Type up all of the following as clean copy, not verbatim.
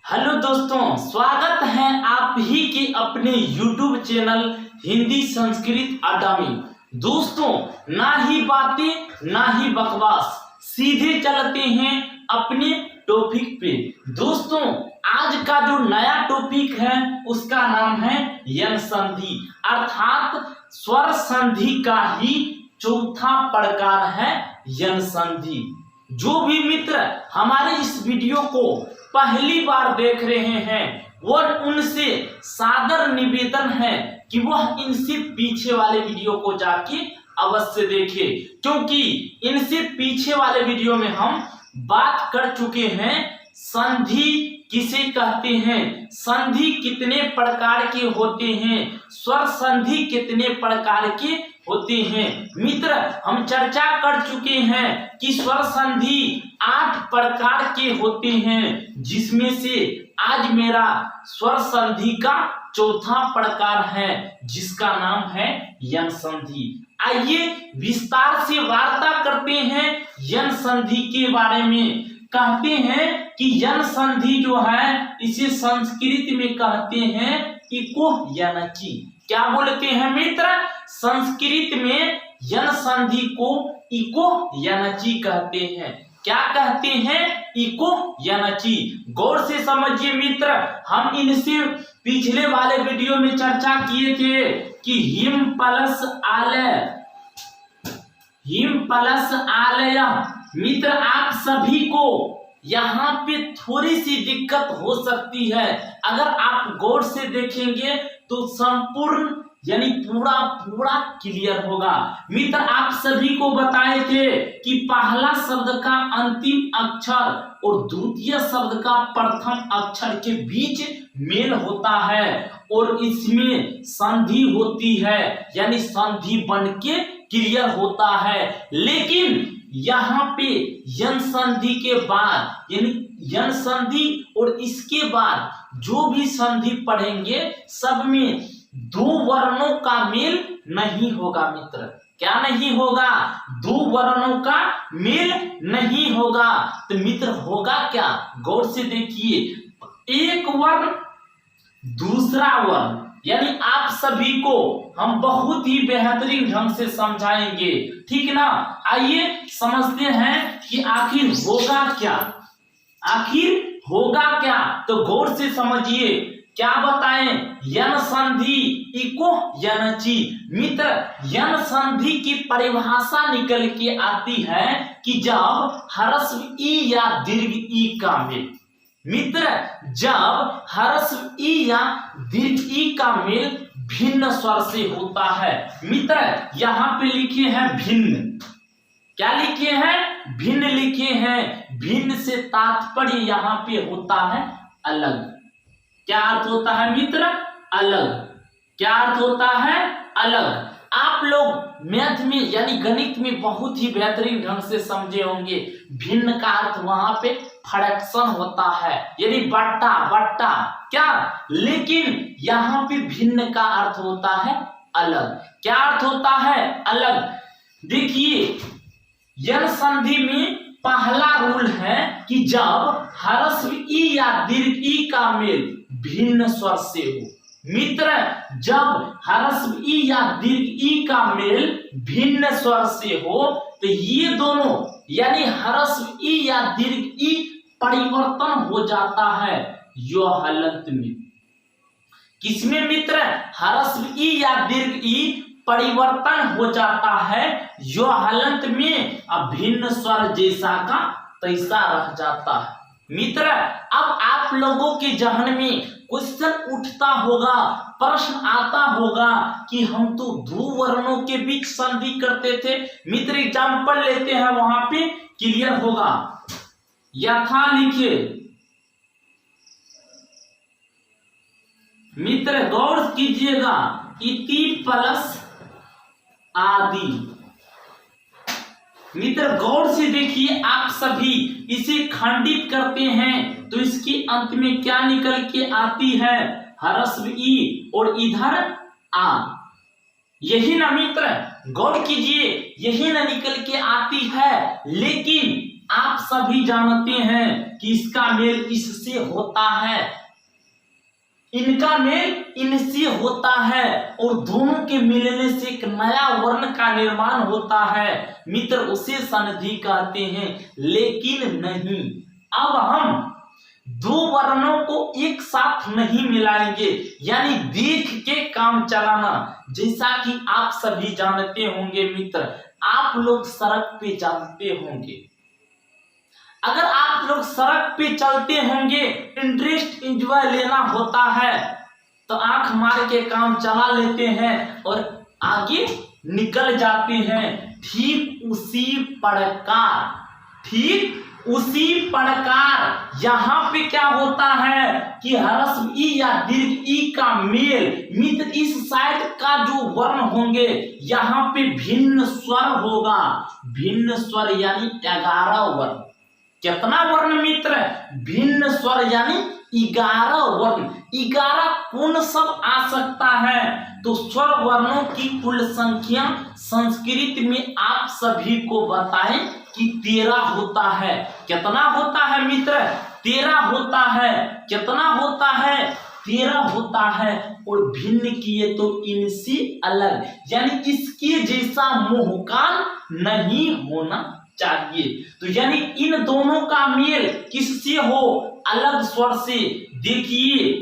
Hello दोस्तों, स्वागत है आप ही के अपने YouTube चैनल हिंदी संस्कृत अकादमी। दोस्तों, ना ही बातें ना ही बकवास, सीधे चलते हैं अपने टॉपिक पे। दोस्तों, आज का जो नया टॉपिक है उसका नाम है यन संधि, अर्थात स्वर संधि का ही चौथा प्रकार है यन संधि। जो भी मित्र हमारे इस वीडियो को पहली बार देख रहे हैं और उनसे सादर निवेदन है कि वह इनसे पीछे वाले वीडियो को जाके अवश्य देखें, क्योंकि इनसे पीछे वाले वीडियो में हम बात कर चुके हैं संधि किसे कहते हैं, संधि कितने प्रकार के होते हैं, स्वर संधि कितने प्रकार के होते हैं। मित्र, हम चर्चा कर चुके हैं कि स्वर संधि 8 प्रकार के होते हैं, जिसमें से आज मेरा स्वर संधि का चौथा प्रकार है, जिसका नाम है यन संधि। आइए विस्तार से वार्ता करते हैं यन संधि के बारे में। कहते हैं कि यन संधि जो है इसे संस्कृत में कहते हैं इको यनचि। क्या बोलते हैं मित्र? संस्कृत में यन संधि को इको यनचि कहते हैं। क्या कहते हैं? इको यनचि। गौर से समझिए मित्र, हम इनसे पिछले वाले वीडियो में चर्चा किए थे कि हिम प्लस आलय। मित्र, आप सभी को यहाँ पे थोड़ी सी दिक्कत हो सकती है। अगर आप गौर से देखेंगे तो संपूर्ण यानी पूरा क्लियर होगा। मित्र, आप सभी को बताए थे कि पहला शब्द का अंतिम अक्षर और द्वितीय शब्द का प्रथम अक्षर के बीच मेल होता है और इसमें संधि होती है, यानी संधि बन के क्लियर होता है। लेकिन यहाँ पे यन संधि के बाद यानी यन संधि और इसके बाद जो भी संधि पढ़ेंगे सब में 2 वर्णों का मेल नहीं होगा। मित्र, क्या नहीं होगा? 2 वर्णों का मेल नहीं होगा। तो मित्र होगा क्या? गौर से देखिए, एक वर्ण दूसरा वर्ण, यानी आप सभी को हम बहुत ही बेहतरीन ढंग से समझाएंगे, ठीक ना? आइए समझते हैं कि आखिर होगा क्या। तो गौर से समझिए, क्या बताएं? यन संधि इको यनचि। मित्र, यन संधि की परिभाषा निकल के आती है कि जब ह्रस्व ई या दीर्घ ई का मेल, मित्र जब ह्रस्व ई या दीर्घ ई का मेल भिन्न स्वर से होता है। मित्र, यहाँ पे लिखे हैं भिन्न। क्या लिखे हैं? भिन्न लिखे हैं। भिन्न से तात्पर्य यहाँ पे होता है अलग। क्या अर्थ होता है मित्र? अलग। क्या अर्थ होता है? अलग। आप लोग मैथ में यानी गणित में बहुत ही बेहतरीन ढंग से समझे होंगे। भिन्न का अर्थ वहां पे फ्रैक्शन होता है, यानी बट्टा क्या। लेकिन यहाँ पे भिन्न का अर्थ होता है अलग। क्या अर्थ होता है? अलग। देखिए, यन संधि में पहला रूल है कि जब ह्रस्व ई या दीर्घ ई का मेल भिन्न स्वर से हो। मित्र, जब ह्रस्व ई या दीर्घ ई का मेल भिन्न स्वर से हो तो ये दोनों यानी ह्रस्व ई या दीर्घ ई परिवर्तन हो जाता है यो हलंत में। किसमें मित्र? ह्रस्व ई या दीर्घ ई परिवर्तन हो जाता है यो हलंत में, अब भिन्न स्वर जैसा का तैसा रह जाता है। मित्र, अब आप लोगों के जहन में क्वेश्चन उठता होगा, प्रश्न आता होगा कि हम तो 2 वर्णों के बीच संधि करते थे। मित्र, एग्जाम्पल लेते हैं, वहां पे क्लियर होगा। यथा लिखे। मित्र, गौर कीजिएगा, इति प्लस आदि। मित्र, गौर से देखिए, आप सभी इसे खंडित करते हैं तो इसके अंत में क्या निकल के आती है? ह्रस्व ई और इधर आ। यही ना मित्र? गौर कीजिए, यही ना निकल के आती है। लेकिन आप सभी जानते हैं कि इसका मेल इससे होता है, इनका मेल इनसे होता है, और दोनों के मिलने से एक नया वर्ण का निर्माण होता है मित्र, उसे संधि कहते हैं। लेकिन नहीं, अब हम दो वर्णों को एक साथ नहीं मिलाएंगे, यानी देख के काम चलाना। जैसा कि आप सभी जानते होंगे मित्र, आप लोग सड़क पे चलते होंगे, अगर आप लोग सड़क पे चलते होंगे, इंटरेस्ट एंजॉय लेना होता है तो आंख मार के काम चला लेते हैं और आगे निकल जाते हैं। ठीक उसी प्रकार यहाँ पे क्या होता है कि ह्रस्व ई या दीर्घ ई का मेल मित्र, इस साइड का जो वर्ण होंगे यहाँ पे भिन्न स्वर होगा। भिन्न स्वर यानी 11 वर्ण। कितना वर्ण मित्र? भिन्न स्वर यानी 11 वर्ण। 11 कौन सब आ सकता है? तो स्वर वर्णों की कुल संख्या संस्कृत में आप सभी को बताएं कि 13 होता है। कितना होता है मित्र? 13 होता है। कितना होता है? 13 होता है। और भिन्न किए तो इनसे अलग, यानी इसके जैसा मुहकान नहीं होना चाहिए। तो यानी इन दोनों का मेल किससे हो? अलग स्वर से। देखिए,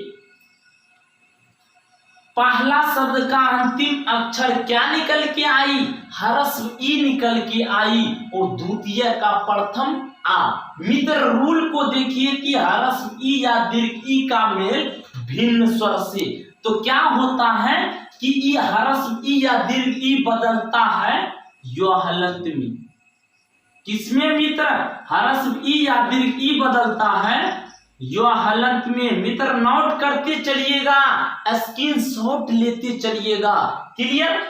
पहला शब्द का अंतिम अक्षर क्या निकल के आई? ह्रस्व ई निकल के आई। और द्वितीय का प्रथम आ। मित्र, रूल को देखिए कि ह्रस्व ई या दीर्घ ई का मेल भिन्न स्वर से। तो क्या होता है कि ई ह्रस्व ई या दीर्घ ई बदलता है यो हलंत में। किसमें मित्र? ह्रस्व ई या दीर्घ ई बदलता है यो हलंत में। मित्र, नोट करते चलिएगा, स्क्रीनशॉट लेते चलिएगा। क्लियर?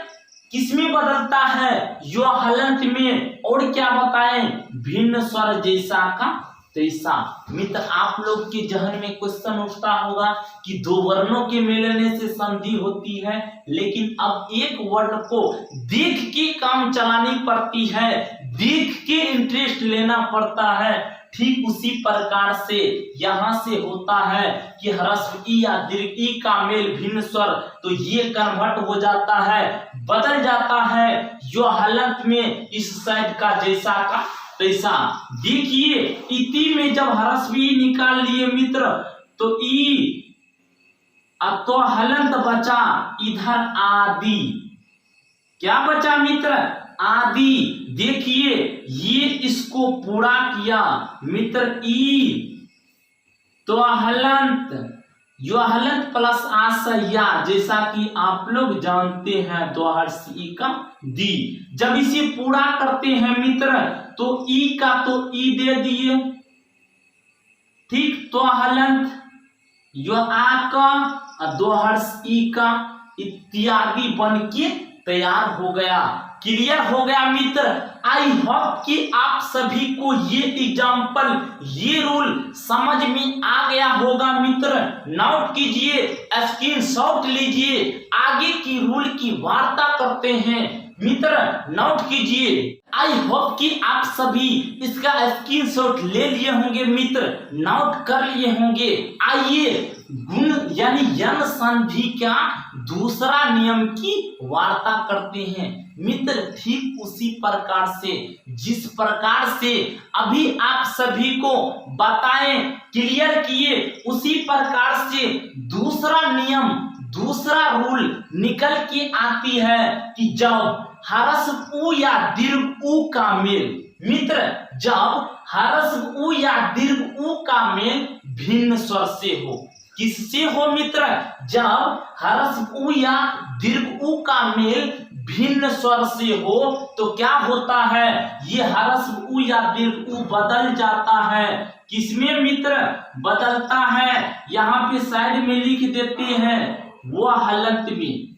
किसमें बदलता है? यो हलंत में। और क्या बताएं? भिन्न स्वर जैसा का तैसा। मित्र, आप लोग के जहन में क्वेश्चन उठता होगा कि दो वर्णों के मिलने से संधि होती है, लेकिन अब एक वर्ण को देख के काम चलानी पड़ती है, देख के इंटरेस्ट लेना पड़ता है। ठीक उसी प्रकार से यहां से होता है कि ह्रस्व ई या दीर्घ ई का मेल भिन्न स्वर, तो ये कन्वर्ट हो जाता है, बदल जाता है यो हलंत में, इस साइड का जैसा का तैसा। देखिए, इति में जब ह्रस्व ई निकाल लिए मित्र, तो ई अब तो हलंत बचा, इधर आदि। क्या बचा मित्र? आदि। देखिए, ये इसको पूरा किया मित्र, ई तो हलंत, यो हलंत प्लस आशया, जैसा कि आप लोग जानते हैं, दो हर्ष ई का दी। जब इसे पूरा करते हैं मित्र, तो ई का तो ई दे दिए, ठीक, तो हलंत यो आ का, दो हर्ष ई का इत्यादि बन के तैयार हो गया। क्लियर हो गया मित्र? आई होप कि आप सभी को ये एग्जाम्पल, ये रूल समझ में आ गया होगा मित्र। नोट कीजिए, स्क्रीनशॉट लीजिए, आगे की रूल की वार्ता करते हैं मित्र। नोट कीजिए। आई होप कि आप सभी इसका स्क्रीनशॉट ले लिए होंगे मित्र, नोट कर लिए होंगे। आइए गुण यानी यन संधि का दूसरा नियम की वार्ता करते हैं मित्र। ठीक उसी प्रकार से, जिस प्रकार से अभी आप सभी को बताएं, क्लियर किए, उसी प्रकार से दूसरा नियम, दूसरा रूल निकल के आती है कि जब ह्रस्व उ या दीर्घ उ का मेल, मित्र, जब ह्रस्व उ या दीर्घ उ का मेल भिन्न स्वर से हो। किससे हो मित्र? जब ह्रस्व उ या दीर्घ उ का मेल भिन्न स्वर से हो, तो क्या होता है? ये ह्रस्व उ या दीर्घ उ बदल जाता है। किसमें मित्र बदलता है? यहाँ पे साइड में लिख देते हैं, वो हलंत में।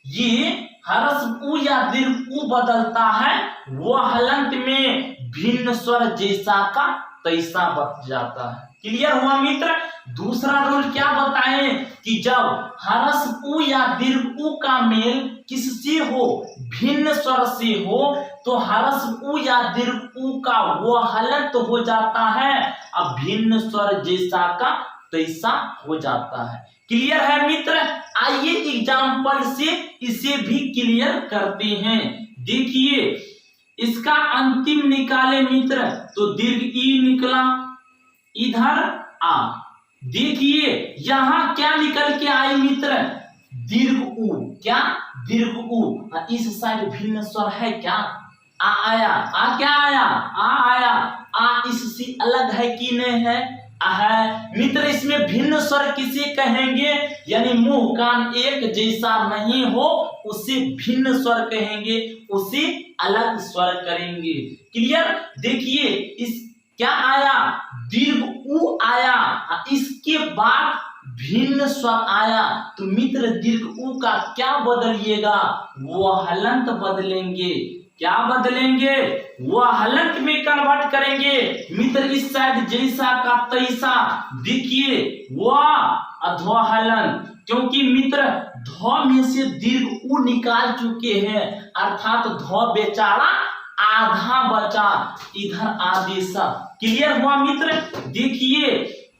ये ह्रस्व उ या दीर्घ उ बदलता है वो हलंत में भिन्न स्वर जैसा का तैसा बच जाता है। क्लियर हुआ मित्र। दूसरा रूल क्या बताएं कि जब ह्रस्व उ या दीर्घ उ का मेल किससे हो, भिन्न स्वर से हो, तो ह्रस्व उ या दीर्घ उ का वो हलंत हो जाता है, अब भिन्न स्वर जैसा का तैसा हो जाता है। क्लियर है मित्र। आइए एग्जाम्पल से इसे भी क्लियर करते हैं। देखिए इसका अंतिम निकाले मित्र, तो दीर्घ ई निकला, इधर आ। देखिए यहां क्या निकल के आई मित्र, दीर्घ उ। क्या? दीर्घ उ। इस साइड भिन्न स्वर है क्या? आ आया। आ क्या आया? आ आया। आ इससे अलग है कि नहीं है? है मित्र। इसमें भिन्न स्वर किसे कहेंगे, यानी मुंह कान एक जैसा नहीं हो उसे भिन्न स्वर कहेंगे, उसे अलग स्वर करेंगे। क्लियर। देखिए इस क्या आया, दीर्घ उ आया, इसके बाद भिन्न स्वर आया, तो मित्र दीर्घ उ का क्या बदलिएगा, वो हलंत बदलेंगे। क्या बदलेंगे? वो हलंत में कन्वर्ट करेंगे मित्र। इस साइड जैसा का तैसा। देखिए वह अधोहलंत, क्योंकि मित्र ध में से दीर्घ उ निकाल चुके हैं, अर्थात ध बेचारा आधा बचा, इधर आदेश। क्लियर हुआ मित्र। देखिए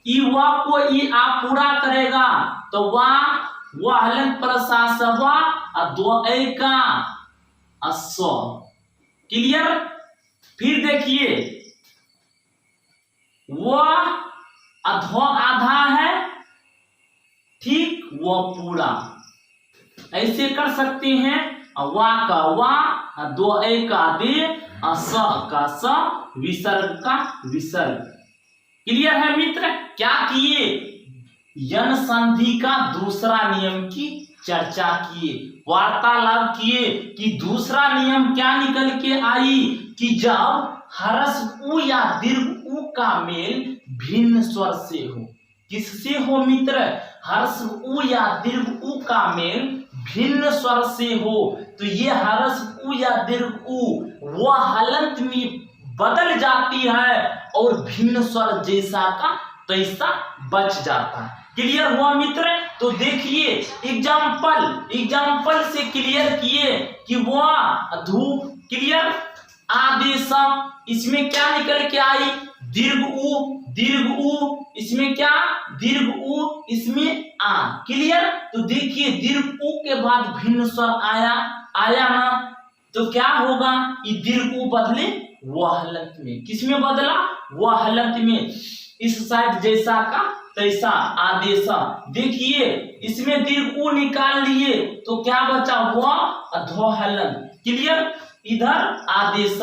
ई वा को ई आ पूरा करेगा, तो वह हलंत प्रशास दो ए का अस्व। क्लियर। फिर देखिए वह अधो आधा है, ठीक, वो पूरा, ऐसे कर सकते हैं। वा का वा, दो ए का दे, स का स, विसर्ग का विसर्ग। क्लियर है मित्र। क्या किए, यन संधि का दूसरा नियम की चर्चा किए, वार्तालाप किए कि दूसरा नियम क्या निकल के आई कि जब ह्रस्व उ या दीर्घ उ का मेल भिन्न स्वर से हो। किससे हो मित्र? ह्रस्व उ या दीर्घ उ का मेल भिन्न स्वर से हो, तो ये ह्रस्व उ या दीर्घ उ वह हलंत में बदल जाती है और भिन्न स्वर जैसा का तैसा बच जाता है। क्लियर हुआ मित्र। तो देखिए एग्जाम्पल से क्लियर किए कि वह धूप। क्लियर। आदेश, इसमें क्या निकल के आई, दीर्घ उ, इसमें क्या, दीर्घ उ, इसमें आ। क्लियर। तो देखिए दीर्घ उ के बाद भिन्न स्वर आया ना, तो क्या होगा, ये दीर्घ उ बदले वह हलंत में। किसमें बदला? वह हलंत में। इस साइड जैसा का तैसा आदेश। देखिए इसमें दीर्घ उ निकाल लिए, तो क्या बचा, वह अधोहलंत। क्लियर। इधर आदेश।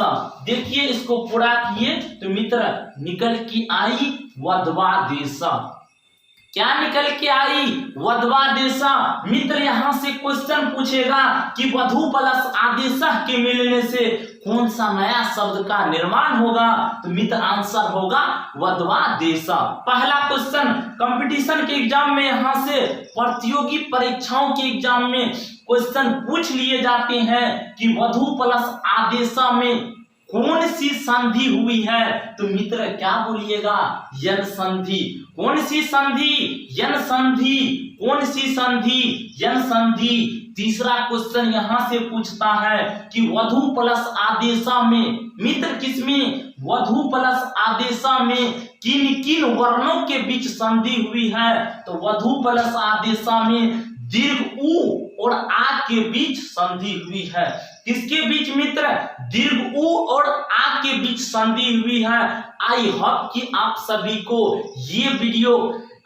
देखिए इसको पूरा किए तो मित्र निकल की आई वध्वादेश। क्या निकल के आई, वध्वादेश। मित्र यहाँ से क्वेश्चन पूछेगा कि वधु प्लस आदेश के मिलने से कौन सा नया शब्द का निर्माण होगा, तो मित्र आंसर होगा वध्वादेश। पहला क्वेश्चन कंपटीशन के एग्जाम में, यहाँ से प्रतियोगी परीक्षाओं के एग्जाम में क्वेश्चन पूछ लिए जाते हैं कि वधु प्लस आदेश में कौन सी संधि हुई है, तो मित्र क्या बोलिएगा, यन संधि। कौन सी संधि, यन संधि। कौन सी संधि, यन संधि। तीसरा क्वेश्चन यहां से पूछता है कि वधु प्लस आदेश में, मित्र किसमें, वधु प्लस आदेश में किन किन वर्णों के बीच संधि हुई है, तो वधु प्लस आदेश में दीर्घ उ और आ के बीच संधि हुई है। किसके बीच मित्र, दीर्घ उ और आ के बीच संधि हुई है। आई होप कि आप सभी को ये वीडियो,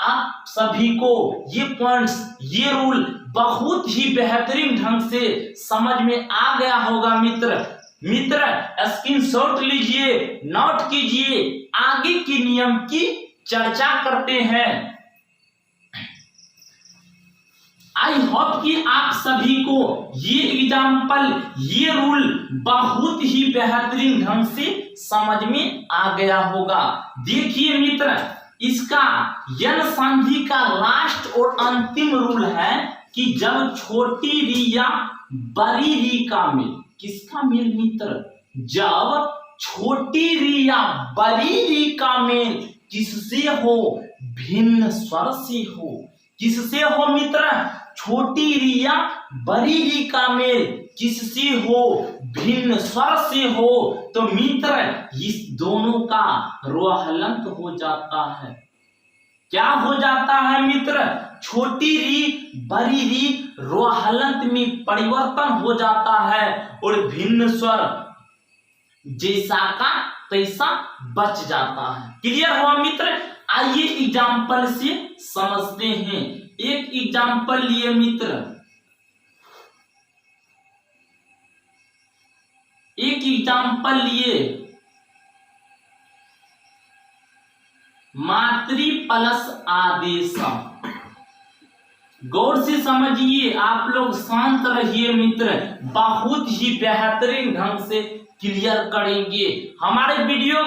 आप सभी को ये पॉइंट्स, ये रूल बहुत ही बेहतरीन ढंग से समझ में आ गया होगा मित्र। स्क्रीनशॉट लीजिए, नोट कीजिए, आगे के नियम की चर्चा करते हैं। आई होप कि आप सभी को ये एग्जाम्पल, ये रूल बहुत ही बेहतरीन ढंग से समझ में आ गया होगा। देखिए मित्र, इसका यन संधि का लास्ट और अंतिम रूल है कि जब छोटी री या बड़ी री का मेल, किसका मेल मित्र, जब छोटी री या बड़ी री का मेल किससे हो? भिन्न स्वर से हो। किससे हो मित्र? छोटी री या बड़ी री का मेल किससे हो? भिन्न स्वर से हो। तो मित्र इस दोनों का रोहलंत हो जाता है। क्या हो जाता है मित्र? छोटी री बड़ी री रोहलंत में परिवर्तन हो जाता है और भिन्न स्वर जैसा का तैसा बच जाता है। क्लियर हुआ मित्र? आइए एग्जाम्पल से समझते हैं। एक एग्जाम्पल लिए मित्र, एक एग्जाम्पल लिए मातृ प्लस आदेश। गौर से समझिए, आप लोग शांत रहिए मित्र, बहुत ही बेहतरीन ढंग से क्लियर करेंगे। हमारे वीडियो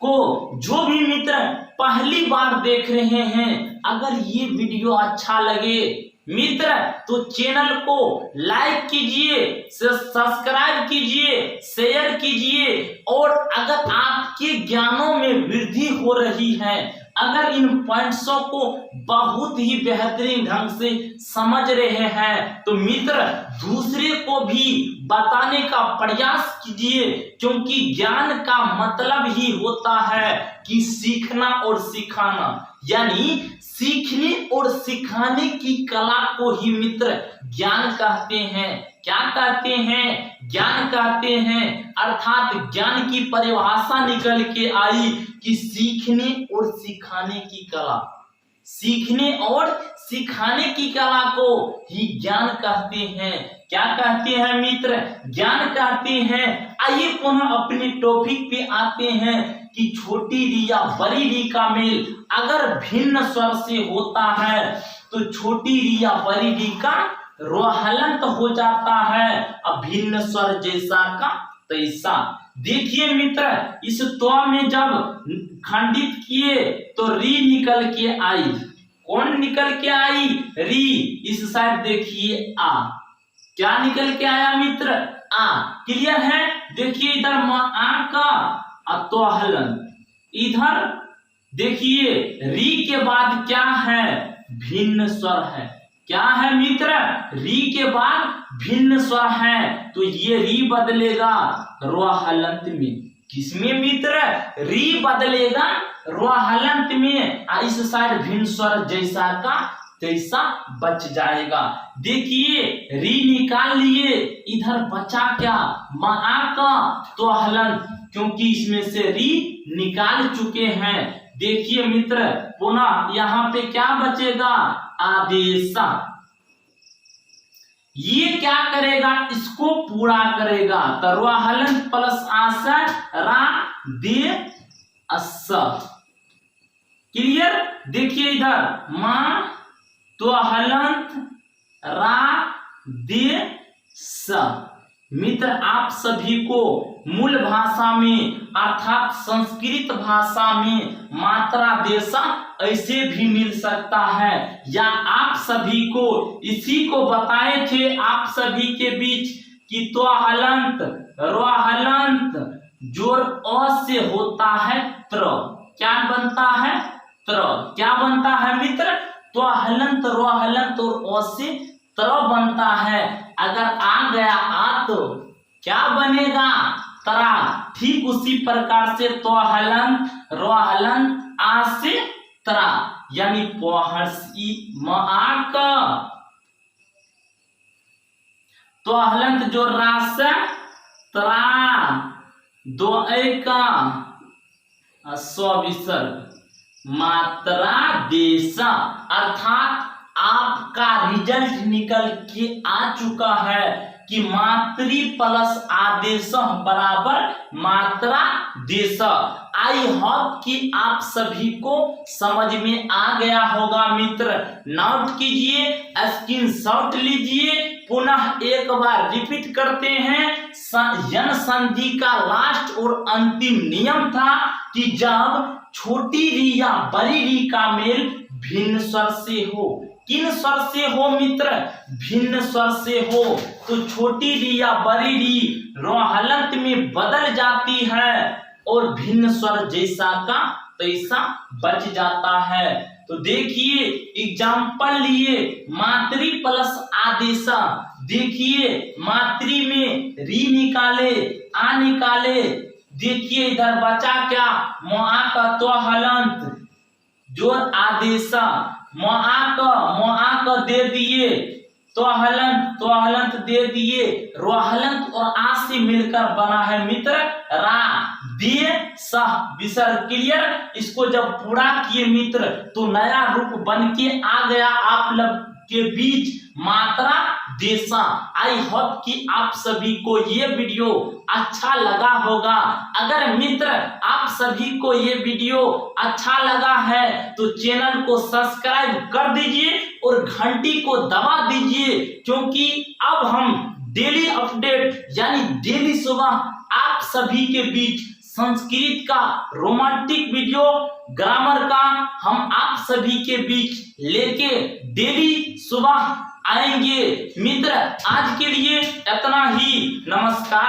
को जो भी मित्र पहली बार देख रहे हैं, अगर ये वीडियो अच्छा लगे मित्र तो चैनल को लाइक कीजिए, सब्सक्राइब कीजिए, शेयर कीजिए। और अगर आपके ज्ञानों में वृद्धि हो रही है, अगर इन पॉइंट्सों को बहुत ही बेहतरीन ढंग से समझ रहे हैं, तो मित्र दूसरे को भी बताने का प्रयास कीजिए, क्योंकि ज्ञान का मतलब ही होता है कि सीखना और सिखाना, यानी सीखने और सिखाने की कला को ही मित्र ज्ञान कहते हैं। क्या कहते हैं? ज्ञान कहते हैं। अर्थात ज्ञान की परिभाषा निकल के आई कि सीखने और सिखाने की कला, सीखने और सिखाने की कला को ही ज्ञान कहते हैं। क्या कहते हैं मित्र? ज्ञान कहते हैं। आइए पुनः अपने टॉपिक पे आते हैं कि छोटी री या बड़ी री का मेल अगर भिन्न स्वर से होता है तो छोटी री या बड़ी री का रोहलंत हो जाता है, अब भिन्न स्वर जैसा का तैसा। देखिए मित्र, इस त्व में जब खंडित किए तो री निकल के आई। कौन निकल के आई? री। इस साइड देखिए आ। क्या निकल के आया मित्र? आ। क्लियर है? देखिए इधर आ का तो हलंत, इधर देखिए री के बाद क्या है? भिन्न स्वर है। क्या है मित्र? री के बाद भिन्न स्वर है, तो ये री बदलेगा रोहलंत में। किसमें मित्र? री बदलेगा रोहलंत में। इस साइड भिन्न स्वर जैसा का तैसा बच जाएगा। देखिए री निकाल लिए, इधर बचा क्या? महा का तो हलंत, क्योंकि इसमें से री निकाल चुके हैं। देखिए मित्र पुनः यहाँ पे क्या बचेगा? आदेशा। ये क्या करेगा? इसको पूरा करेगा। तो रोहलंत प्लस आशा रा दे अस। क्लियर? देखिए इधर मां तो हलंत रा दे स। मित्र आप सभी को मूल भाषा में अर्थात संस्कृत भाषा में मात्रा देशा ऐसे भी मिल सकता है, या आप सभी को इसी को बताए थे आप सभी के बीच कि तो हलंत रोहलंत जोड़ अ से होता है त्र। क्या बनता है? त्र। क्या बनता है मित्र? तो हलंत रोहलंत और अ से त्र बनता है। अगर आ गया आ तो क्या बनेगा? तरा। ठीक उसी प्रकार से तो हलंत रोहलंत आ से तरा, यानी पोहर्सी माक तो हलंत जो रास तरा दो का स्विसर्ग मात्रा देशा। अर्थात आपका रिजल्ट निकल के आ चुका है कि मातृ प्लस आदेश बराबर मात्रा देश। आई होप कि आप सभी को समझ में आ गया होगा मित्र। नोट कीजिए, स्क्रीनशॉट लीजिए। पुनः एक बार रिपीट करते हैं। यन संधि का लास्ट और अंतिम नियम था कि जब छोटी री या बड़ी री का मेल भिन्न स्वर से हो। किन स्वर से हो मित्र? भिन्न स्वर से हो। तो छोटी री या बड़ी री रोहलंत में बदल जाती है और भिन्न स्वर जैसा का तैसा बच जाता है। तो देखिए एग्जाम्पल लिए मातृ प्लस आदेशा। देखिए मातृ में री निकाले, आ निकाले। देखिए इधर बचा क्या? मोआ का तो हलंत जो आदेशा, मोआ का दे दिए तो हलंत दे दिए। रोहलंत और आ से मिलकर बना है मित्र रा दे सह विसर्ग। क्लियर? इसको जब पूरा किए मित्र तो नया रूप बन के आ गया आप लोग के बीच मात्रा देशा। आई होप कि आप सभी को ये वीडियो अच्छा लगा होगा। अगर मित्र आप सभी को ये वीडियो अच्छा लगा है तो चैनल को सब्सक्राइब कर दीजिए और घंटी को दबा दीजिए, क्योंकि अब हम डेली अपडेट यानी डेली सुबह आप सभी के बीच संस्कृत का रोमांटिक वीडियो, ग्रामर का हम आप सभी के बीच लेके डेली सुबह आएंगे। मित्र आज के लिए इतना ही। नमस्कार।